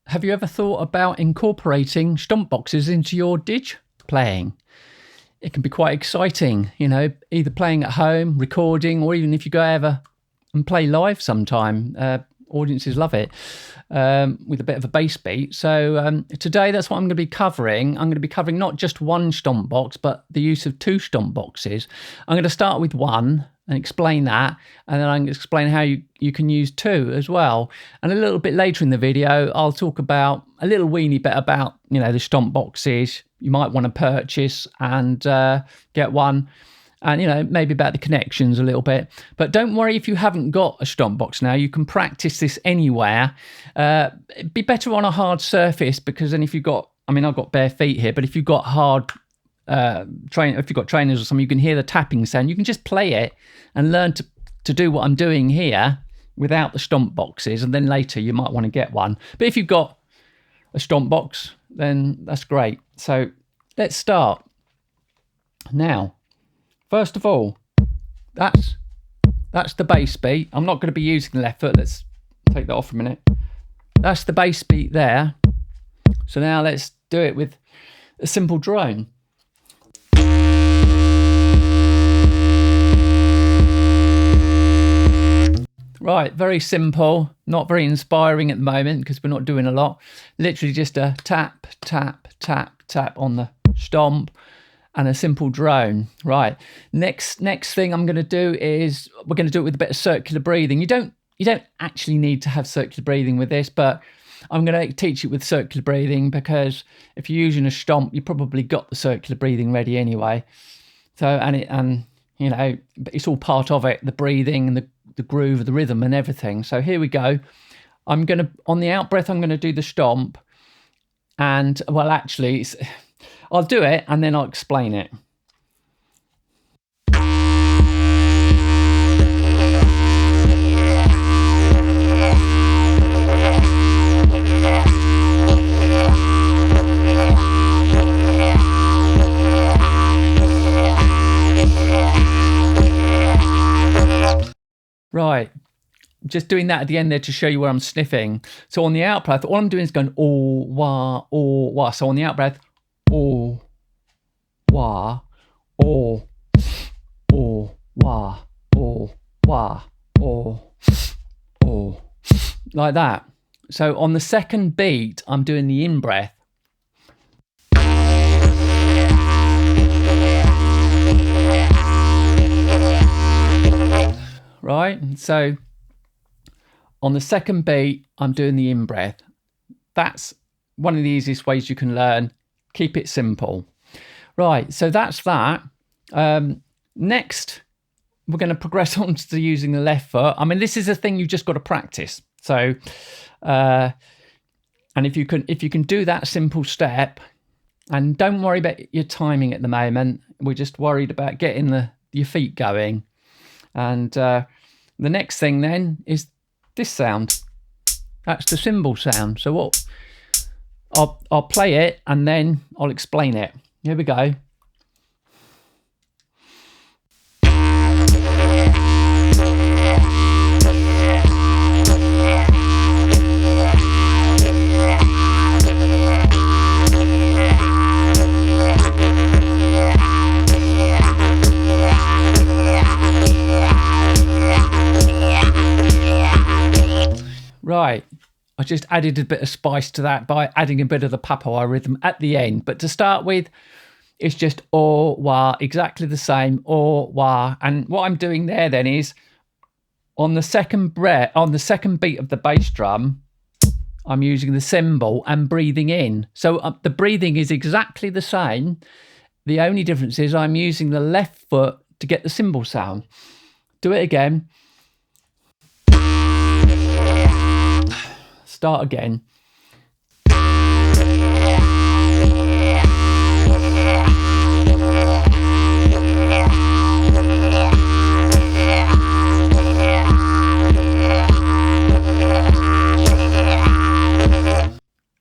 have you ever thought about incorporating stomp boxes into your Didge playing? It can be quite exciting, you know, either playing at home, recording, or even if you go over and play live sometime. Audiences love it with a bit of a bass beat. So today that's what I'm going to be covering. I'm going to be covering not just one stomp box, but the use of two stomp boxes. I'm going to start with one and explain that, and then I'm going to explain how you can use two as well. And a little bit later in the video, I'll talk about a little weeny bit about, you know, the stomp boxes you might want to purchase and get one. And, you know, maybe about the connections a little bit. But don't worry if you haven't got a stomp box now. You can practice this anywhere. It'd be better on a hard surface, because then if you've got, I mean, I've got bare feet here, but if you've got hard if you've got trainers or something, you can hear the tapping sound. You can just play it and learn to do what I'm doing here without the stomp boxes. And then later you might want to get one. But if you've got a stomp box, then that's great. So let's start. Now, first of all, that's the bass beat. I'm not going to be using the left foot. Let's take that off for a minute. That's the bass beat there. So now let's do it with a simple drone. Right, very simple, not very inspiring at the moment because we're not doing a lot. Literally just a tap, tap, tap, tap on the stomp and a simple drone. Right, next thing I'm going to do is we're going to do it with a bit of circular breathing. You don't actually need to have circular breathing with this, but I'm going to teach it with circular breathing because if you're using a stomp, you probably got the circular breathing ready anyway. So and you know, it's all part of it, the breathing and the groove, the rhythm and everything. So here we go. I'm going to, on the out breath, I'm going to do the stomp. And, well, actually, I'll do it and then I'll explain it. Right, just doing that at the end there to show you where I'm sniffing. So on the out breath, all I'm doing is going oh wah, oh wah. So on the out breath, oh wah, oh wah, oh wah, oh, like that. So on the second beat, I'm doing the in breath. Right, so on the second beat, I'm doing the in-breath. That's one of the easiest ways you can learn. Keep it simple. Right, so that's that. Next, we're going to progress on to using the left foot. I mean, this is a thing you've just got to practice. So, and if you can do that simple step, and don't worry about your timing at the moment. We're just worried about getting your feet going. And the next thing then is this sound. That's the cymbal sound. So what I'll play it and then I'll explain it. Here we go. Right, I just added a bit of spice to that by adding a bit of the papoa rhythm at the end. But to start with, it's just oh, wah, exactly the same, oh, wah. And what I'm doing there then is on the second beat of the bass drum, I'm using the cymbal and breathing in. So the breathing is exactly the same. The only difference is I'm using the left foot to get the cymbal sound. Do it again. Start again.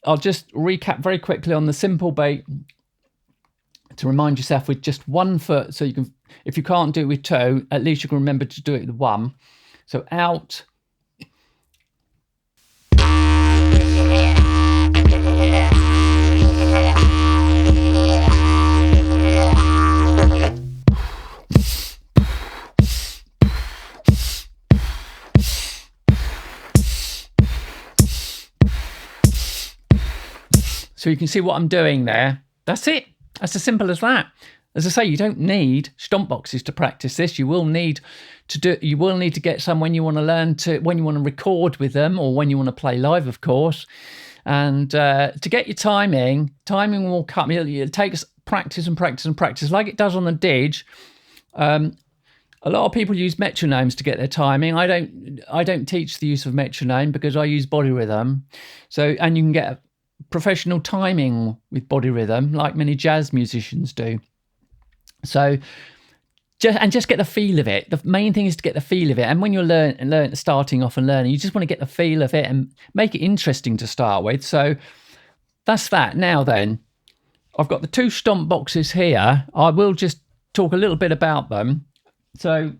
I'll just recap very quickly on the simple beat to remind yourself with just one foot. So you can, if you can't do it with two, at least you can remember to do it with one. So out. So you can see what I'm doing there. That's it. That's as simple as that. As I say, you don't need stomp boxes to practice this. You will need to get some when you want to learn when you want to record with them, or when you want to play live, of course. And to get your timing will come. It takes practice and practice and practice, like it does on the Didge. A lot of people use metronomes to get their timing. I don't teach the use of metronome because I use body rhythm. So, and you can get professional timing with body rhythm, like many jazz musicians do. So, just get the feel of it. The main thing is to get the feel of it. And when you're starting off and learning, you just want to get the feel of it and make it interesting to start with. So that's that. Now then, I've got the 2 stomp boxes here. I will just talk a little bit about them. So,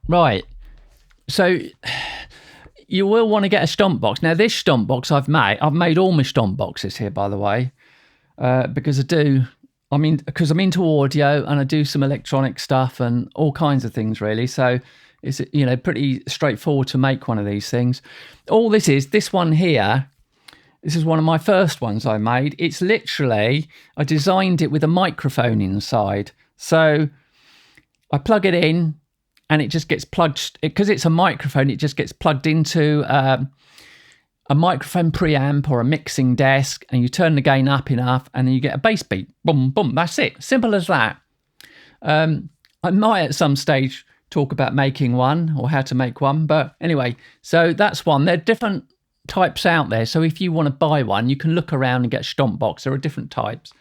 right. So you will want to get a stomp box. Now this stomp box I've made all my stomp boxes here, by the way, because I'm into audio and I do some electronic stuff and all kinds of things really. So it's, pretty straightforward to make one of these things. All this one here, this is one of my first ones I made. It's literally, I designed it with a microphone inside. So I plug it in and it just gets plugged, because it's a microphone, it just gets plugged into a microphone preamp or a mixing desk, and you turn the gain up enough and then you get a bass beat. Boom, boom, that's it. Simple as that. I might at some stage talk about making one or how to make one. But anyway, so that's one. There are different types out there. So if you want to buy one, you can look around and get a stomp box. There are different types.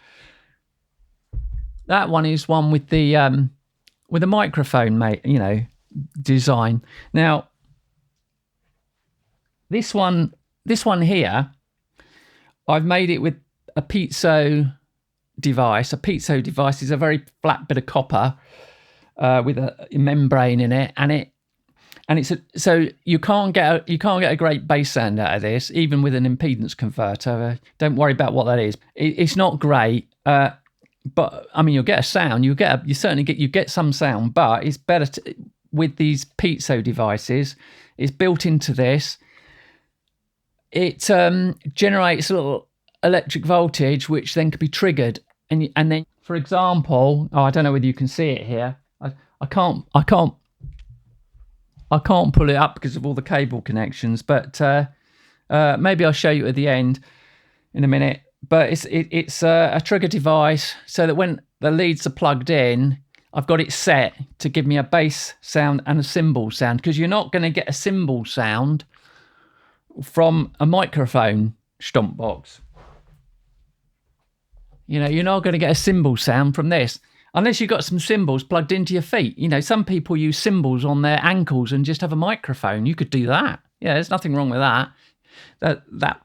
That one is one with the microphone, design. Now, this one here, I've made it with a piezo device. A piezo device is a very flat bit of copper with a membrane in it, and so you can't get a great bass sound out of this, even with an impedance converter. Don't worry about what that is. It's not great, but I mean, you'll get a sound. You certainly get some sound, but it's better with these piezo devices. It's built into this. It generates a little electric voltage, which then can be triggered, and then, for example, I don't know whether you can see it here. I can't pull it up because of all the cable connections, but maybe I'll show you at the end in a minute. But it's a trigger device, so that when the leads are plugged in, I've got it set to give me a bass sound and a cymbal sound, because you're not going to get a cymbal sound from a microphone stomp box. You're not going to get a cymbal sound from this unless you've got some cymbals plugged into your feet. Some people use cymbals on their ankles and just have a microphone. You could do that. Yeah, there's nothing wrong with that.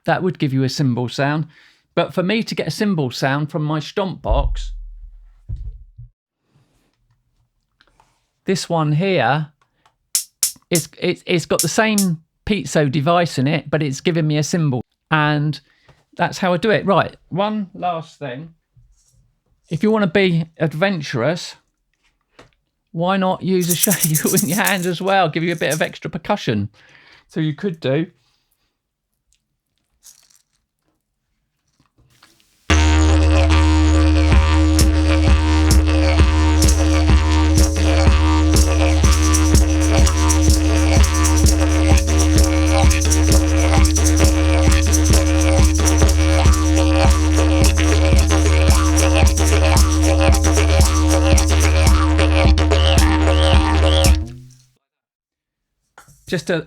That would give you a cymbal sound. But for me to get a cymbal sound from my stomp box, this one here, it's got the same piezo device in it, but it's giving me a cymbal, and that's how I do it. Right, one last thing. If you want to be adventurous, why not use a shaker in your hand as well? Give you a bit of extra percussion. So you could do.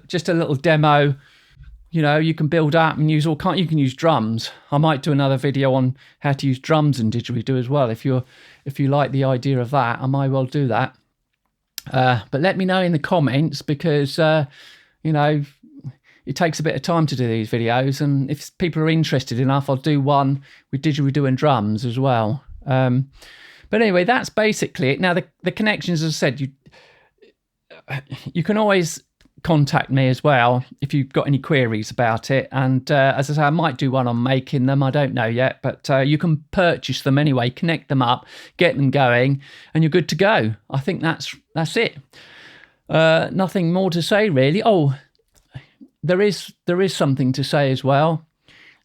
Just a little demo. You can build up and use all kinds. You can use drums. I might do another video on how to use drums in Didgeridoo as well. If you like the idea of that, I might well do that. But let me know in the comments, because it takes a bit of time to do these videos, and if people are interested enough, I'll do one with Didgeridoo and drums as well. But anyway, that's basically it. Now the connections, as I said, you can always contact me as well if you've got any queries about it, and as I say, I might do one on making them. I don't know yet, but you can purchase them anyway, connect them up, get them going, and you're good to go. I think that's it. Nothing more to say really. Oh, there is something to say as well.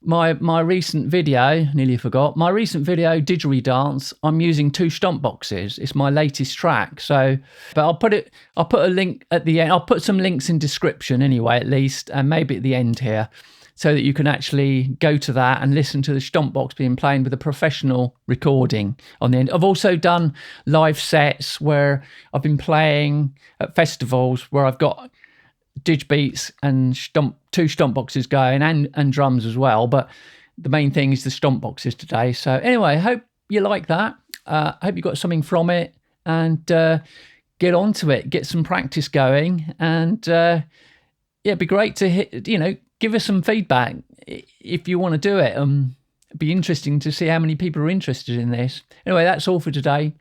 My recent video, nearly forgot, my recent video, Didgeridance, I'm using 2 stomp boxes. It's my latest track. So, but I'll put a link at the end. I'll put some links in description anyway, at least, and maybe at the end here, so that you can actually go to that and listen to the stomp box being played with a professional recording on the end. I've also done live sets where I've been playing at festivals where I've got Didge beats and 2 stomp boxes going, and drums as well, but the main thing is the stomp boxes today. So anyway, I hope you like that. I hope you got something from it, and get onto it, get some practice going, and yeah, it'd be great to give us some feedback if you want to do it. It'd be interesting to see how many people are interested in this. Anyway, that's all for today.